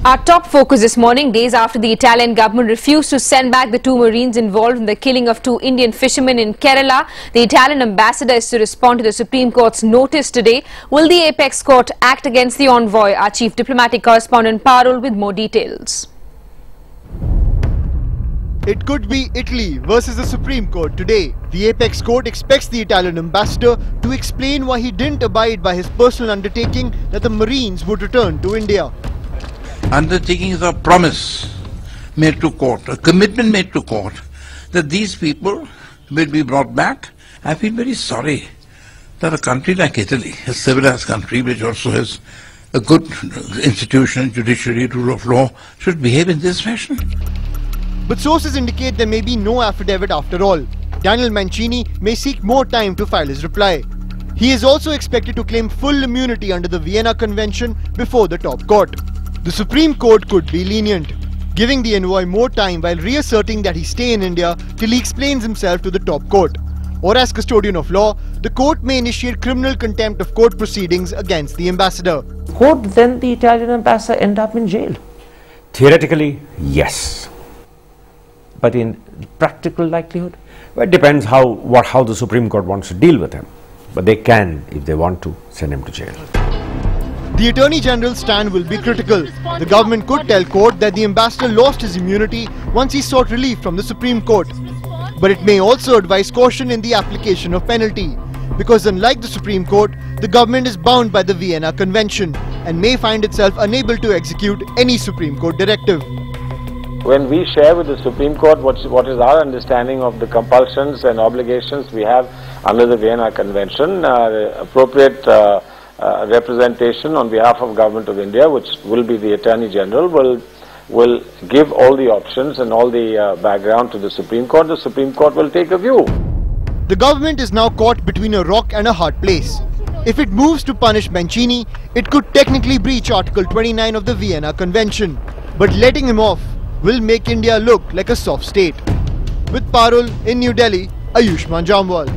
Our top focus this morning, days after the Italian government refused to send back the 2 Marines involved in the killing of 2 Indian fishermen in Kerala. The Italian ambassador is to respond to the Supreme Court's notice today. Will the apex court act against the envoy? Our chief diplomatic correspondent Parul with more details. It could be Italy versus the Supreme Court today. The apex court expects the Italian ambassador to explain why he didn't abide by his personal undertaking that the Marines would return to India. Undertaking is a promise made to court, a commitment made to court that these people will be brought back. I feel very sorry that a country like Italy, a civilized country which also has a good institution, judiciary, rule of law, should behave in this fashion. But sources indicate there may be no affidavit after all. Daniele Mancini may seek more time to file his reply. He is also expected to claim full immunity under the Vienna Convention before the top court. The Supreme Court could be lenient, giving the envoy more time while reasserting that he stay in India till he explains himself to the top court. Or as custodian of law, the court may initiate criminal contempt of court proceedings against the ambassador. Could then the Italian ambassador end up in jail? Theoretically, yes. But in practical likelihood, well, it depends how the Supreme Court wants to deal with him. But they can, if they want to, send him to jail. The Attorney General's stand will be critical. The government could tell court that the ambassador lost his immunity once he sought relief from the Supreme Court. But it may also advise caution in the application of penalty, because unlike the Supreme Court, the government is bound by the Vienna Convention and may find itself unable to execute any Supreme Court directive. When we share with the Supreme Court what is our understanding of the compulsions and obligations we have under the Vienna Convention, appropriate representation on behalf of Government of India, which will be the Attorney General, will give all the options and all the background to the Supreme Court. The Supreme Court will take a view. The government is now caught between a rock and a hard place. If it moves to punish Mancini, it could technically breach Article 29 of the Vienna Convention. But letting him off will make India look like a soft state. With Parul in New Delhi, Ayushman Jamwal.